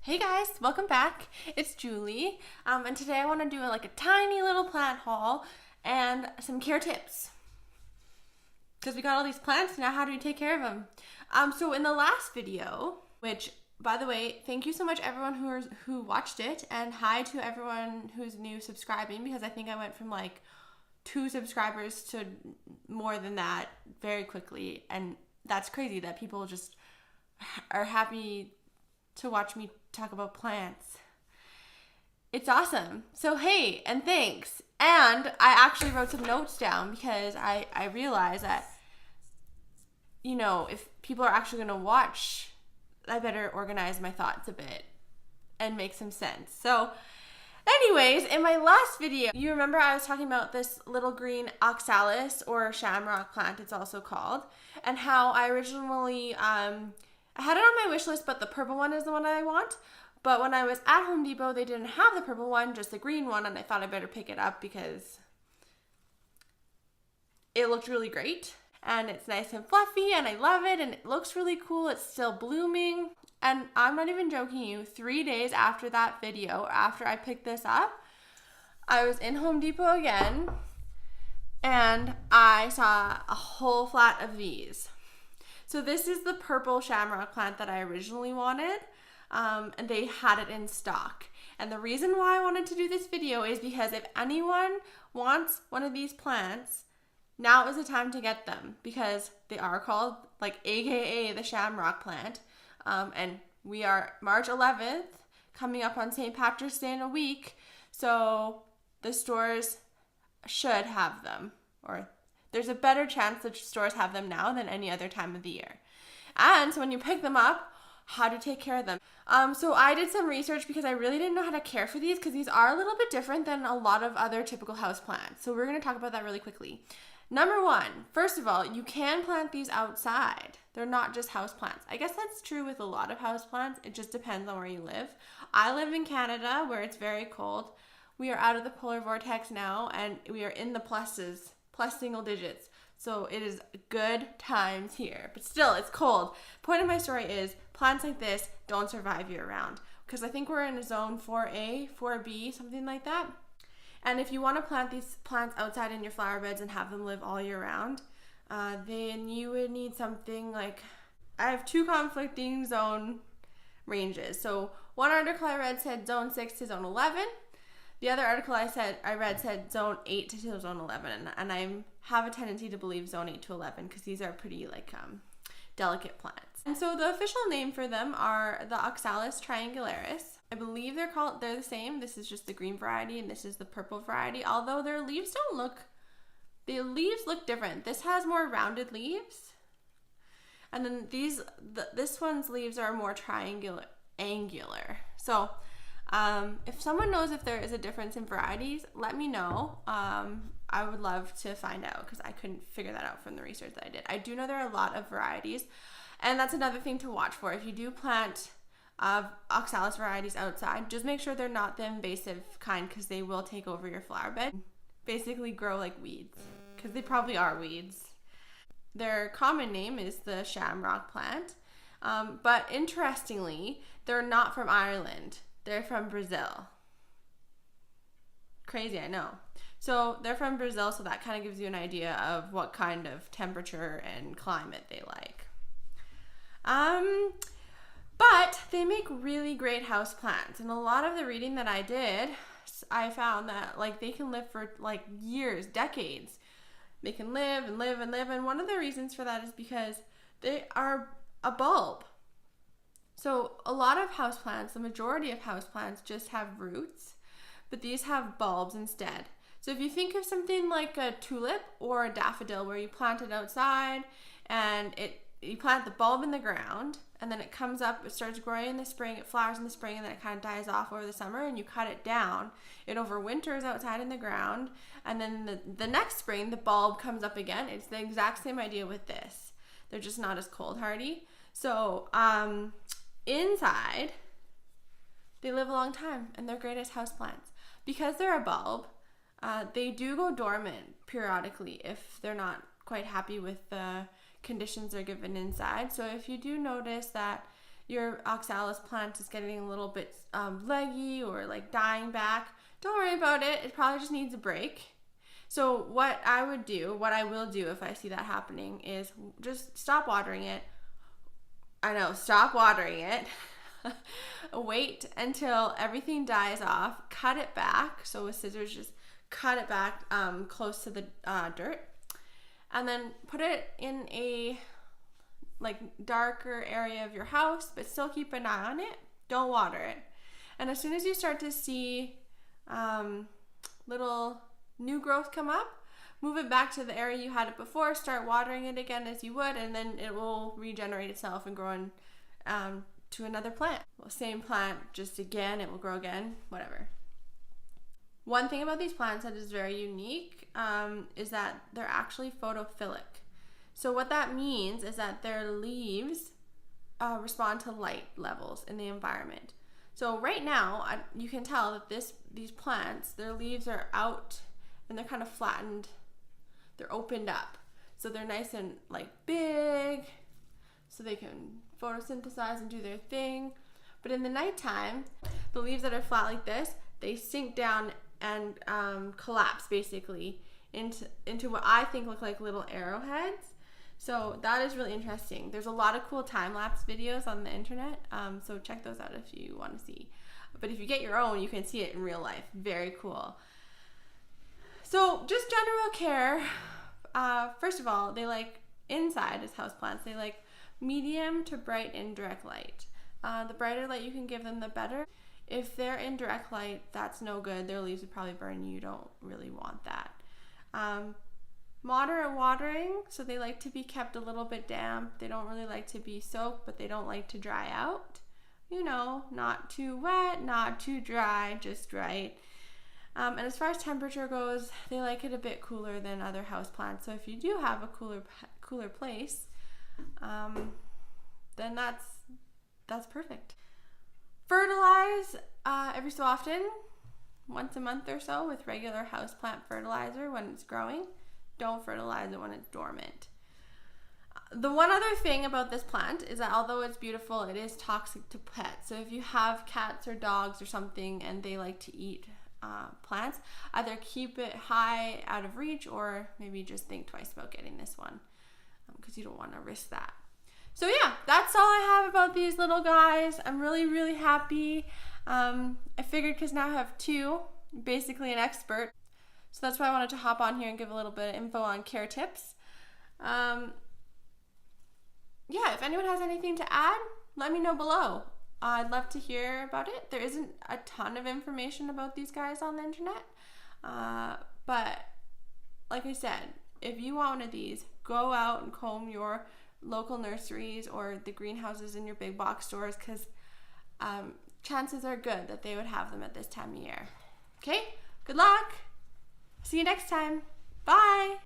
Hey guys, welcome back. It's Julie, and today I want to do a tiny little plant haul and some care tips. Because we got all these plants, now how do we take care of them? So in the last video, which by the way, thank you so much everyone who watched it, and hi to everyone who's new subscribing, because I think I went from 2 subscribers to more than that very quickly, and that's crazy that people just are happy to watch me talk about plants. It's awesome. So hey, and thanks. And I actually wrote some notes down because I realized that, if people are actually going to watch, I better organize my thoughts a bit and make some sense. So anyways, in my last video, you remember I was talking about this little green oxalis, or shamrock plant it's also called, and how I originally I had it on my wish list, but the purple one is the one I want. But when I was at Home Depot, they didn't have the purple one, just the green one, and I thought I better pick it up because it looked really great. And it's nice and fluffy, and I love it, and it looks really cool. It's still blooming. And I'm not even joking you, 3 days after that video, after I picked this up, I was in Home Depot again, and I saw a whole flat of these. So this is the purple shamrock plant that I originally wanted, and they had it in stock. And the reason why I wanted to do this video is because if anyone wants one of these plants, now is the time to get them, because they are called, AKA the shamrock plant. And we are March 11th, coming up on St. Patrick's Day in a week, so the stores should have them, or there's a better chance that stores have them now than any other time of the year. And so when you pick them up, how to take care of them. So I did some research because I really didn't know how to care for these, because these are a little bit different than a lot of other typical house plants. So we're going to talk about that really quickly. Number one, first of all, you can plant these outside. They're not just house plants. I guess that's true with a lot of house plants. It just depends on where you live. I live in Canada, where it's very cold. We are out of the polar vortex now, and we are in the plus single digits. So it is good times here, but still it's cold. Point of my story is plants like this don't survive year round, because I think we're in a zone 4A, 4B, something like that. And if you want to plant these plants outside in your flower beds and have them live all year round, then you would need something like, I have 2 conflicting zone ranges. So one article I read said zone 6 to zone 11. The other article I read said zone 8 to zone 11, and I have a tendency to believe zone 8 to 11 because these are pretty delicate plants. And so the official name for them are the Oxalis triangularis. I believe they're the same. This is just the green variety, and this is the purple variety, although their leaves the leaves look different. This has more rounded leaves, and then this one's leaves are more angular. So if someone knows if there is a difference in varieties, let me know. I would love to find out, because I couldn't figure that out from the research that I did. I do know there are a lot of varieties, and that's another thing to watch for. If you do plant oxalis varieties outside, just make sure they're not the invasive kind, because they will take over your flower bed. Basically grow like weeds, because they probably are weeds. Their common name is the shamrock plant, but interestingly, they're not from Ireland. They're from Brazil. Crazy, I know. So they're from Brazil, so that kind of gives you an idea of what kind of temperature and climate they like. But they make really great house plants, and a lot of the reading that I did, I found that they can live for years, decades. They can live and live and live, and one of the reasons for that is because they are a bulb. So a lot of houseplants, the majority of houseplants just have roots, but these have bulbs instead. So if you think of something like a tulip or a daffodil, where you plant it outside and you plant the bulb in the ground, and then it comes up, it starts growing in the spring, it flowers in the spring, and then it kind of dies off over the summer, and you cut it down. It overwinters outside in the ground, and then the next spring, the bulb comes up again. It's the exact same idea with this. They're just not as cold hardy. So inside, they live a long time, and they're great as houseplants. Because they're a bulb, they do go dormant periodically if they're not quite happy with the conditions they're given inside. So if you do notice that your oxalis plant is getting a little bit leggy or like dying back, don't worry about it. It probably just needs a break. So what I will do if I see that happening is just stop watering it. Stop watering it. Wait until everything dies off. Cut it back. So with scissors, just cut it back close to the dirt. And then put it in a like darker area of your house, but still keep an eye on it. Don't water it. And as soon as you start to see little new growth come up, move it back to the area you had it before, start watering it again as you would, and then it will regenerate itself and grow to another plant. Well, same plant, just again, it will grow again, whatever. One thing about these plants that is very unique is that they're actually photophilic. So what that means is that their leaves respond to light levels in the environment. So right now, you can tell that these plants, their leaves are out and they're kind of flattened. They're opened up. So they're nice and like big, so they can photosynthesize and do their thing. But in the nighttime, the leaves that are flat like this, they sink down and collapse basically into what I think look like little arrowheads. So that is really interesting. There's a lot of cool time-lapse videos on the internet, so check those out if you want to see. But if you get your own, you can see it in real life. Very cool. So just general care. First of all, they like, inside as houseplants, they like medium to bright indirect light. The brighter light you can give them, the better. If they're in direct light, that's no good. Their leaves would probably burn. You don't really want that. Moderate watering, so they like to be kept a little bit damp. They don't really like to be soaked, but they don't like to dry out. Not too wet, not too dry, just right. And as far as temperature goes, they like it a bit cooler than other houseplants. So if you do have a cooler place, then that's perfect. Fertilize every so often, once a month or so, with regular houseplant fertilizer when it's growing. Don't fertilize it when it's dormant. The one other thing about this plant is that although it's beautiful, it is toxic to pets. So if you have cats or dogs or something and they like to eat plants, either keep it high out of reach or maybe just think twice about getting this one because you don't want to risk that. So yeah, that's all I have about these little guys. I'm really, really happy. I figured because now I have two, basically an expert. So that's why I wanted to hop on here and give a little bit of info on care tips. Yeah, if anyone has anything to add, let me know below. I'd love to hear about it. There isn't a ton of information about these guys on the internet. But like I said, if you want one of these, go out and comb your local nurseries or the greenhouses in your big box stores because chances are good that they would have them at this time of year. Okay, good luck. See you next time. Bye.